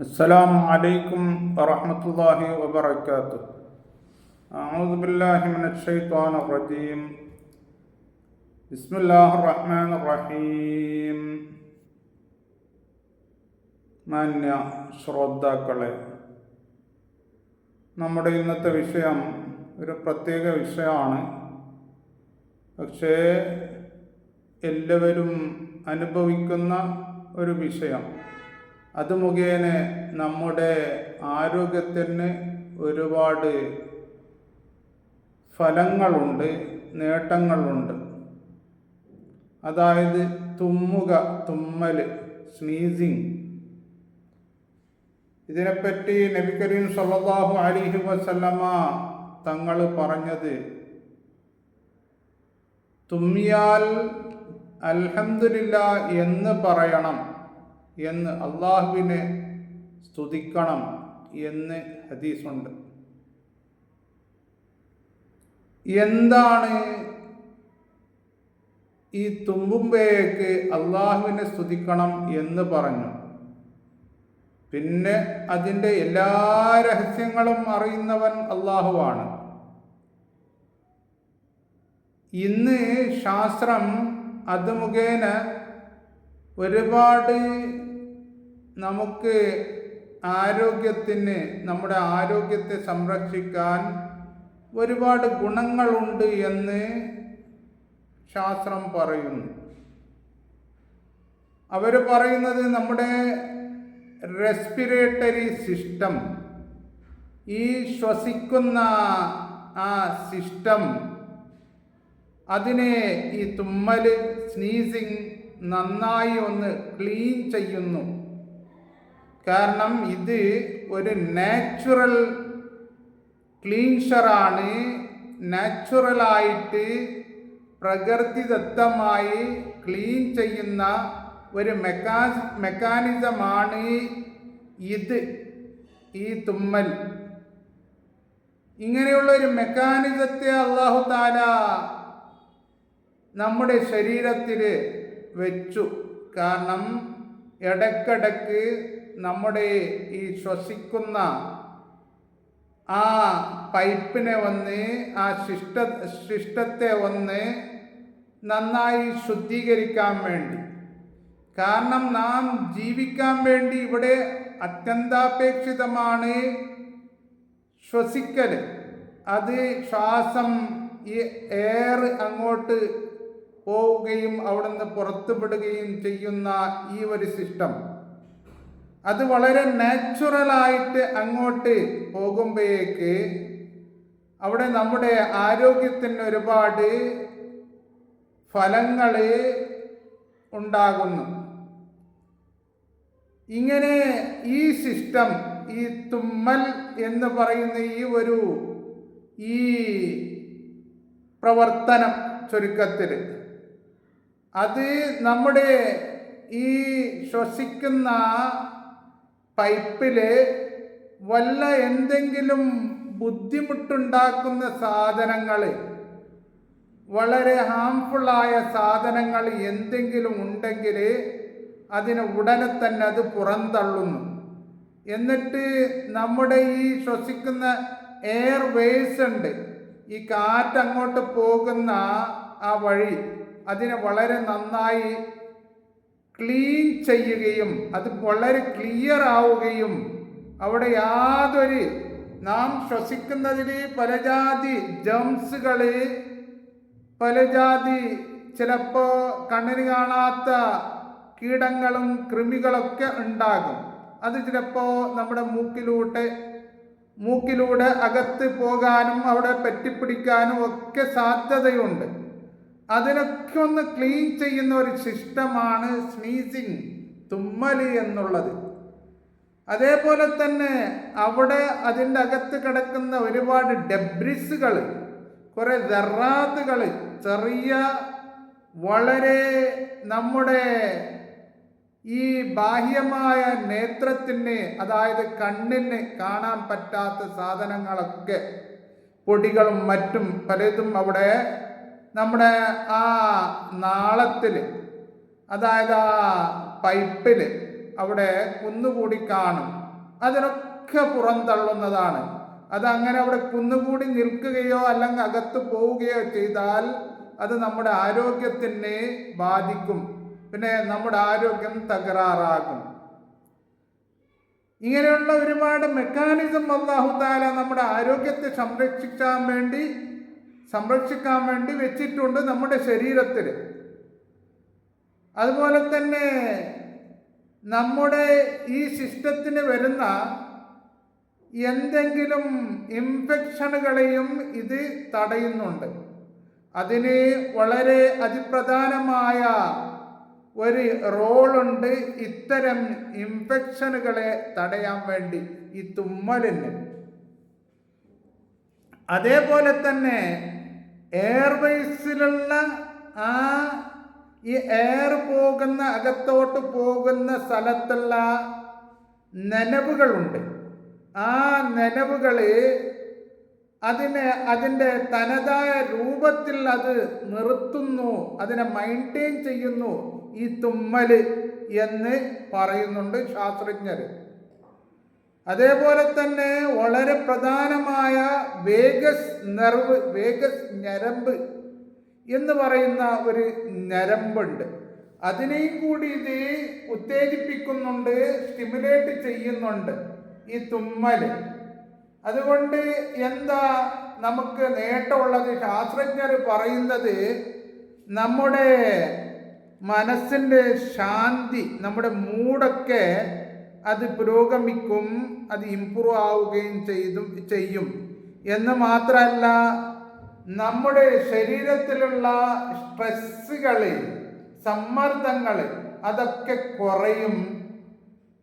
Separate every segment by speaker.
Speaker 1: السلام عليكم ورحمة الله وبركاته. أعوذ بالله من الشيطان الرجيم. بسم الله الرحمن الرحيم. മാന്യ ശ്രോതാക്കളെ, നമ്മുടെ ഇന്നത്തെ വിഷയം ഒരു പ്രത്യേക വിഷയമാണ്. പക്ഷേ എല്ലാവരും അനുഭവിക്കുന്ന ഒരു വിഷയം. അത് മുഖേന നമ്മുടെ ആരോഗ്യത്തിന് ഒരുപാട് ഫലങ്ങളുണ്ട്, നേട്ടങ്ങളുണ്ട്. അതായത് തുമ്മൽ, സ്നീസിങ്. ഇതിനെപ്പറ്റി നബി കരീം സല്ലല്ലാഹു അലൈഹി വസല്ലമ തങ്ങൾ പറഞ്ഞത്, തുമ്മിയാൽ അൽഹംദുലില്ലാഹ് എന്ന് പറയണം, എന്ന് അള്ളാഹുവിനെ സ്തുതിക്കണം എന്ന് ഹദീസുണ്ട്. എന്താണ് ഈ തുമ്പുമ്പേക്ക് അള്ളാഹുവിനെ സ്തുതിക്കണം എന്ന് പറഞ്ഞു? പിന്നെ അതിൻ്റെ എല്ലാ രഹസ്യങ്ങളും അറിയുന്നവൻ അള്ളാഹുവാണ്. ഇന്ന് ശാസ്ത്രം അത് മുഖേന ഒരുപാട് നമുക്ക് നമ്മുടെ ആരോഗ്യത്തെ സംരക്ഷിക്കാൻ ഒരുപാട് ഗുണങ്ങളുണ്ട് എന്ന് ശാസ്ത്രം പറയുന്നു. അവർ പറയുന്നത് നമ്മുടെ റെസ്പിറേറ്ററി സിസ്റ്റം, ഈ ശ്വസിക്കുന്ന ആ സിസ്റ്റം, അതിനെ ഈ തുമ്മൽ, സ്നീസിങ് നന്നായി ഒന്ന് ക്ലീൻ ചെയ്യുന്നു. കാരണം ഇത് ഒരു നാച്ചുറൽ ക്ലീൻഷറാണ്. നാച്ചുറലായിട്ട് പ്രകൃതിദത്തമായി ക്ലീൻ ചെയ്യുന്ന ഒരു മെക്കാനിസമാണ് ഇത്, ഈ തുമ്മൽ. ഇങ്ങനെയുള്ള ഒരു മെക്കാനിസത്തെ അല്ലാഹു തആല നമ്മുടെ ശരീരത്തിൽ വെച്ചു. കാരണം ഇടയ്ക്കിടയ്ക്ക് നമ്മുടെ ഈ ശ്വസിക്കുന്ന ആ പൈപ്പിനെ ആ ശിഷ്ടത്തെ നന്നായി ശുദ്ധീകരിക്കാൻ വേണ്ടി. കാരണം നാം ജീവിക്കാൻ വേണ്ടി ഇവിടെ അത്യന്താപേക്ഷിതമാണ് ശ്വസിക്കൽ. അത് ശ്വാസം, ഈ എയർ അങ്ങോട്ട് പോവുകയും അവിടുന്ന് പുറത്തുവിടുകയും ചെയ്യുന്ന ഈ ഒരു സിസ്റ്റം, അത് വളരെ നാച്ചുറലായിട്ട് അങ്ങോട്ട് പോകുമ്പോഴേക്ക് അവിടെ നമ്മുടെ ആരോഗ്യത്തിന് ഒരുപാട് ഫലങ്ങൾ ഉണ്ടാകുന്നു. ഇങ്ങനെ ഈ സിസ്റ്റം, ഈ തുമ്മൽ എന്ന് പറയുന്ന ഈ പ്രവർത്തനം ചുരുക്കത്തിൽ, അത് നമ്മുടെ ഈ ശ്വസിക്കുന്ന പൈപ്പിൽ വല്ല എന്തെങ്കിലും ബുദ്ധിമുട്ടുണ്ടാക്കുന്ന സാധനങ്ങൾ, വളരെ ഹാംഫുള്ളായ സാധനങ്ങൾ എന്തെങ്കിലും ഉണ്ടെങ്കിൽ അതിന് ഉടനെ തന്നെ അത് പുറന്തള്ളുന്നു. എന്നിട്ട് നമ്മുടെ ഈ ശ്വസിക്കുന്ന എയർ വേസ് ഉണ്ട്, ഈ കാറ്റ് അങ്ങോട്ട് പോകുന്ന ആ വഴി, അതിനെ വളരെ നന്നായി ക്ലീൻ ചെയ്യുകയും അത് വളരെ ക്ലിയർ ആവുകയും അവിടെ യാതൊരു നാം ശ്വസിക്കുന്നതിൽ പലജാതി ജംസുകൾ, പലജാതി ചിലപ്പോൾ കണ്ണിന് കാണാത്ത കീടങ്ങളും കൃമികളൊക്കെ ഉണ്ടാകും. അത് ചിലപ്പോൾ നമ്മുടെ മൂക്കിലൂടെ അകത്ത് പോകാനും അവിടെ പറ്റിപ്പിടിക്കാനും ഒക്കെ സാധ്യതയുണ്ട്. അതിനൊക്കെ ഒന്ന് ക്ലീൻ ചെയ്യുന്ന ഒരു സിസ്റ്റമാണ് സ്നീസിങ്, തുമ്മൽ എന്നുള്ളത്. അതേപോലെ തന്നെ അവിടെ അതിൻ്റെ അകത്ത് കിടക്കുന്ന ഒരുപാട് ഡെബ്രിസുകൾ, കുറേ ദറാത്തുകൾ, ചെറിയ വളരെ നമ്മുടെ ഈ ബാഹ്യമായ നേത്രത്തിന്, അതായത് കണ്ണിന് കാണാൻ പറ്റാത്ത സാധനങ്ങളൊക്കെ, പൊടികളും മറ്റും പലതും അവിടെ നമ്മുടെ ആ നാളത്തിൽ, അതായത് ആ പൈപ്പിൽ അവിടെ കുന്നുകൂടി കാണും. അതിനൊക്കെ പുറന്തള്ളുന്നതാണ്. അതങ്ങനെ അവിടെ കുന്നുകൂടി നിൽക്കുകയോ അല്ലെങ്കിൽ അകത്ത് പോവുകയോ ചെയ്താൽ അത് നമ്മുടെ ആരോഗ്യത്തിനെ ബാധിക്കും. പിന്നെ നമ്മുടെ ആരോഗ്യം തകരാറാകും. ഇങ്ങനെയുള്ള ഒരുപാട് മെക്കാനിസം അല്ലാഹു തആല നമ്മുടെ ആരോഗ്യത്തെ സംരക്ഷിക്കാൻ വേണ്ടി വെച്ചിട്ടുണ്ട് നമ്മുടെ ശരീരത്തിൽ. അതുപോലെ തന്നെ നമ്മുടെ ഈ സിസ്റ്റത്തിന് വരുന്ന എന്തെങ്കിലും ഇൻഫെക്ഷനുകളെയും ഇത് തടയുന്നുണ്ട്. അതിന് വളരെ അതിപ്രധാനമായ ഒരു റോളുണ്ട് ഇത്തരം ഇൻഫെക്ഷനുകളെ തടയാൻ വേണ്ടി ഈ തുമ്മലിന്. അതേപോലെ തന്നെ എയർവേസിലുള്ള ഈ എയർ പോകുന്ന അകത്തോട്ട് പോകുന്ന സ്ഥലത്തുള്ള നനവുകളുണ്ട്. ആ നനവുകള് അതിൻ്റെ തനതായ രൂപത്തിൽ അത് നിർത്തുന്നു, അതിനെ മെയിൻറ്റെയിൻ ചെയ്യുന്നു ഈ തുമ്മല് എന്ന് പറയുന്നുണ്ട് ശാസ്ത്രജ്ഞർ. അതേപോലെ തന്നെ വളരെ പ്രധാനമായ വേഗസ് ഞരമ്പ് എന്ന് പറയുന്ന ഒരു ഞരമ്പുണ്ട്. അതിനെയും കൂടി ഇത് ഉത്തേജിപ്പിക്കുന്നുണ്ട്, സ്റ്റിമുലേറ്റ് ചെയ്യുന്നുണ്ട് ഈ തുമ്മൽ. അതുകൊണ്ട് എന്താ നമുക്ക് നേട്ടമുള്ളത്? ശാസ്ത്രജ്ഞർ പറയുന്നത് നമ്മുടെ മനസ്സിൻ്റെ ശാന്തി, നമ്മുടെ മൂഡൊക്കെ അത് പുരോഗമിക്കും, അത് ഇംപ്രൂവ് ആവുകയും ചെയ്യും എന്ന് മാത്രമല്ല, നമ്മുടെ ശരീരത്തിലുള്ള സ്ട്രെസ്സുകൾ, സമ്മർദ്ദങ്ങൾ അതൊക്കെ കുറയും.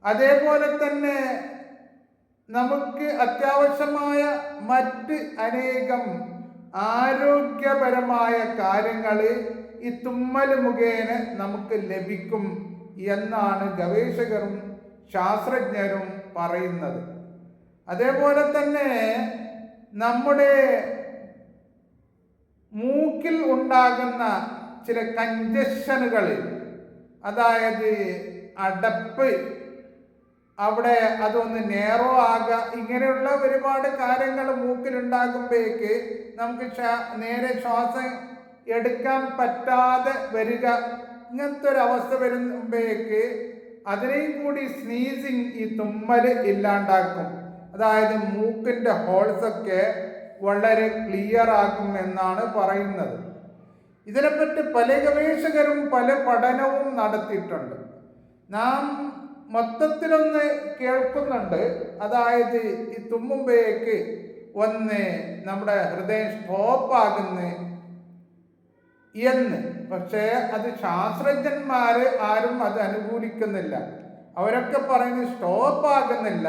Speaker 1: അതേപോലെ തന്നെ നമുക്ക് അത്യാവശ്യമായ മറ്റ് അനേകം ആരോഗ്യപരമായ കാര്യങ്ങൾ ഈ തുമ്മൽ മുഖേന നമുക്ക് ലഭിക്കും എന്നാണ് ഗവേഷകരും ശാസ്ത്രജ്ഞരും പറയുന്നത്. അതേപോലെ തന്നെ നമ്മുടെ മൂക്കിൽ ഉണ്ടാകുന്ന ചില കഞ്ചഷനുകൾ, അതായത് അടപ്പ്, അവിടെ അതൊന്ന് നേരോ ആകുക, ഇങ്ങനെയുള്ള ഒരുപാട് കാര്യങ്ങൾ മൂക്കിലുണ്ടാകുമ്പോഴേക്ക് നമുക്ക് നേരെ ശ്വാസം എടുക്കാൻ പറ്റാതെ വരിക, ഇങ്ങനത്തെ ഒരു അവസ്ഥ വരുമ്പോഴേക്ക് അതിനെയും കൂടി സ്നീസിങ്, ഈ തുമ്മൽ ഇല്ലാണ്ടാക്കും. അതായത് മൂക്കിൻ്റെ ഹോൾസൊക്കെ വളരെ ക്ലിയർ ആക്കും എന്നാണ് പറയുന്നത്. ഇതിനെപ്പറ്റി പല ഗവേഷകരും പല പഠനവും നടത്തിയിട്ടുണ്ട്. നാം മൊത്തത്തിലൊന്ന് കേൾക്കുന്നുണ്ട്, അതായത് ഈ തുമ്മുമ്പോഴേക്ക് ഒന്ന് നമ്മുടെ ഹൃദയം സ്റ്റോപ്പാകുന്നു എന്ന്. പക്ഷേ അത് ശാസ്ത്രജ്ഞന്മാർ ആരും അത് അനുകൂലിക്കുന്നില്ല. അവരൊക്കെ പറയുന്നത് സ്റ്റോപ്പാകുന്നില്ല,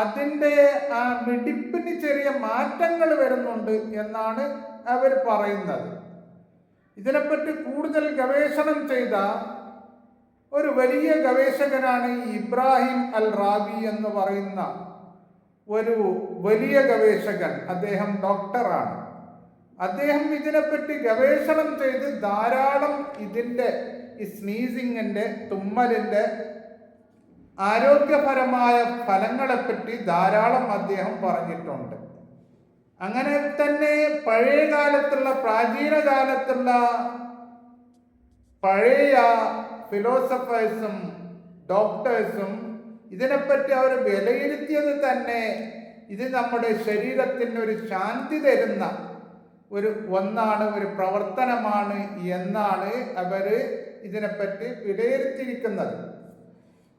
Speaker 1: അതിൻ്റെ ആ മിടിപ്പിന് ചെറിയ മാറ്റങ്ങൾ വരുന്നുണ്ട് എന്നാണ് അവർ പറയുന്നത്. ഇതിനെപ്പറ്റി കൂടുതൽ ഗവേഷണം ചെയ്ത ഒരു വലിയ ഗവേഷകനാണ് ഇബ്രാഹിം അൽ റാബി എന്ന് പറയുന്ന ഒരു വലിയ ഗവേഷകൻ. അദ്ദേഹം ഡോക്ടറാണ്. അദ്ദേഹം ഇതിനെപ്പറ്റി ഗവേഷണം ചെയ്ത് ധാരാളം ഇതിൻ്റെ ഈ സ്നീസിങ്ങിൻ്റെ, തുമ്മലിൻ്റെ ആരോഗ്യപരമായ ഫലങ്ങളെപ്പറ്റി ധാരാളം അദ്ദേഹം പറഞ്ഞിട്ടുണ്ട്. അങ്ങനെ തന്നെ പഴയ കാലത്തുള്ള, പ്രാചീന കാലത്തുള്ള പഴയ ഫിലോസഫേഴ്സും ഡോക്ടേഴ്സും ഇതിനെപ്പറ്റി അവർ വിലയിരുത്തിയത് തന്നെ ഇത് നമ്മുടെ ശരീരത്തിന് ഒരു ശാന്തി തരുന്ന ഒന്നാണ്, ഒരു പ്രവർത്തനമാണ് എന്നാണ് അവർ ഇതിനെപ്പറ്റി വിലയിരുത്തിയിരിക്കുന്നത്.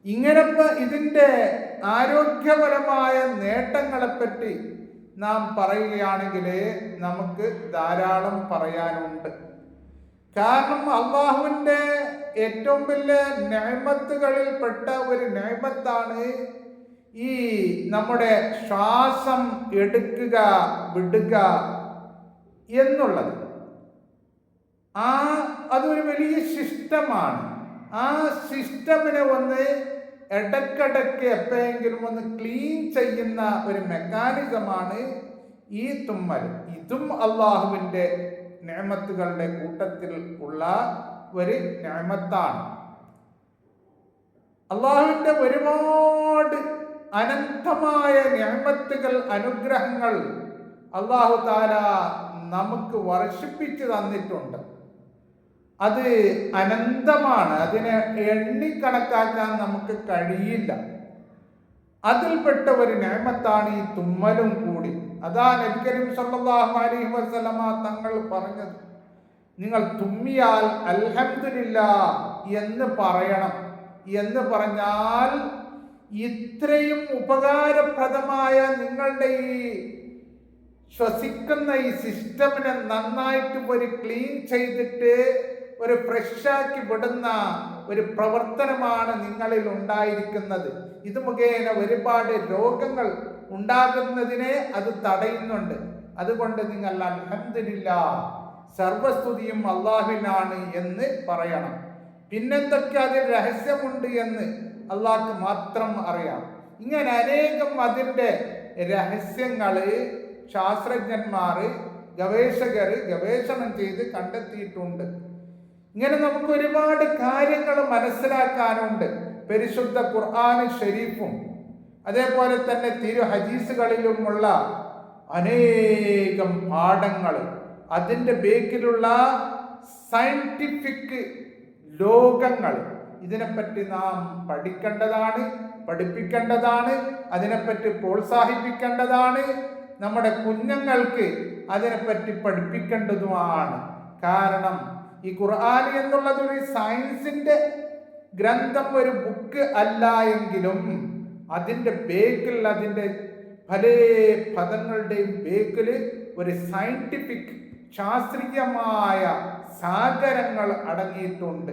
Speaker 1: ഇങ്ങനെ ഇതിൻ്റെ ആരോഗ്യപരമായ നേട്ടങ്ങളെപ്പറ്റി നാം പറയുകയാണെങ്കിൽ നമുക്ക് ധാരാളം പറയാനുണ്ട്. കാരണം അള്ളാഹുവിൻ്റെ ഏറ്റവും വലിയ നിഅമത്തുകളിൽപ്പെട്ട ഒരു നിഅമത്താണ് ഈ നമ്മുടെ ശ്വാസം എടുക്കുക വിടുക എന്നുള്ളത്. അതൊരു വലിയ സിസ്റ്റമാണ്. ആ സിസ്റ്റമിനെ ഒന്ന് ഇടയ്ക്കിടയ്ക്ക് എപ്പോഴെങ്കിലും ഒന്ന് ക്ലീൻ ചെയ്യുന്ന ഒരു മെക്കാനിസമാണ് ഈ തുമ്മൽ. ഇതും അള്ളാഹുവിൻ്റെ നിഅമത്തുകളുടെ കൂട്ടത്തിൽ ഉള്ള ഒരു നിഅമത്താണ്. അള്ളാഹുവിൻ്റെ ഒരുപാട് അനന്തമായ നിഅമത്തുകൾ, അനുഗ്രഹങ്ങൾ അല്ലാഹു തആല നമുക്ക് വർഷിപ്പിച്ചു തന്നിട്ടുണ്ട്. അത് അനന്തമാണ്, അതിനെ എണ്ണിക്കണക്കാക്കാൻ നമുക്ക് കഴിയില്ല. അതിൽപ്പെട്ട ഒരു നിഅമത്താണ് ഈ തുമ്മലും കൂടി. അതാ നബി കരീം സല്ലല്ലാഹു അലൈഹി വസല്ലമ തങ്ങൾ പറഞ്ഞത്, നിങ്ങൾ തുമ്മിയാൽ അൽഹംദുലില്ലാഹ് എന്ന് പറയണം. എന്ന് പറഞ്ഞാൽ ഇത്രയും ഉപകാരപ്രദമായ നിങ്ങളുടെ ഈ ശ്വസിക്കുന്ന ഈ സിസ്റ്റമിനെ നന്നായിട്ട് ഒരു ക്ലീൻ ചെയ്തിട്ട് ഒരു ഫ്രഷാക്കി വിടുന്ന ഒരു പ്രവർത്തനമാണ് നിങ്ങളിൽ ഉണ്ടായിരിക്കുന്നത്. ഇത് മുഖേന ഒരുപാട് രോഗങ്ങൾ ഉണ്ടാകുന്നതിനെ അത് തടയുന്നുണ്ട്. അതുകൊണ്ട് നിങ്ങൾ അൽഹംദുലില്ലാഹ്, സർവസ്തുതിയും അള്ളാഹുവിനാണ് എന്ന് പറയണം. പിന്നെന്തൊക്കെ അതിൽ രഹസ്യമുണ്ട് എന്ന് അള്ളാഹ്ക്ക് മാത്രം അറിയാം. ഇങ്ങനെ അനേകം അതിൻ്റെ രഹസ്യങ്ങള് ശാസ്ത്രജ്ഞന്മാർ, ഗവേഷകർ ഗവേഷണം ചെയ്ത് കണ്ടെത്തിയിട്ടുണ്ട്. ഇങ്ങനെ നമുക്ക് ഒരുപാട് കാര്യങ്ങൾ മനസ്സിലാക്കാനുണ്ട്. പരിശുദ്ധ ഖുർആൻ ഷരീഫും അതേപോലെ തന്നെ തിരു ഹദീസുകളിലുമുള്ള അനേകം പാഠങ്ങൾ, അതിൻ്റെ ബേക്കിലുള്ള സയന്റിഫിക് ലോകങ്ങൾ, ഇതിനെപ്പറ്റി നാം പഠിക്കേണ്ടതാണ്, പഠിപ്പിക്കേണ്ടതാണ്, അതിനെപ്പറ്റി പ്രോത്സാഹിപ്പിക്കേണ്ടതാണ്. നമ്മുടെ കുഞ്ഞുങ്ങൾക്ക് അതിനെപ്പറ്റി പഠിപ്പിക്കേണ്ടതുമാണ്. കാരണം ഈ ഖുർആൻ എന്നുള്ളത് ഒരു സയൻസിന്റെ ഗ്രന്ഥം, ഒരു ബുക്ക് അല്ല എങ്കിലും അതിൻ്റെ ബേക്കിൽ, അതിൻ്റെ പല പദങ്ങളുടെയും ബേക്കിൽ ഒരു സയന്റിഫിക്, ശാസ്ത്രീയമായ സാഗരങ്ങൾ അടങ്ങിയിട്ടുണ്ട്.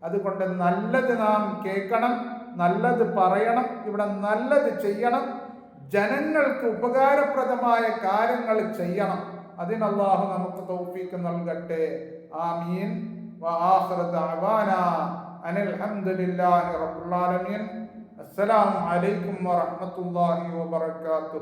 Speaker 1: അതുകൊണ്ട് നല്ലത് നാം കേൾക്കണം, നല്ലത് പറയണം, ഇവിടെ നല്ലത് ചെയ്യണം, ജനങ്ങൾക്ക് ഉപകാരപ്രദമായ കാര്യങ്ങൾ ചെയ്യണം. അതിന് അല്ലാഹു നമുക്ക് തൗഫീഖ് നൽകട്ടെ. ആമീൻ. വആഖിറു ദഅവാനാ അനിൽ ഹംദുലില്ലാഹി റബ്ബിൽ ആലമീൻ. അസ്സലാമു അലൈക്കും വറഹ്മത്തുള്ളാഹി വബറകാതുഹു.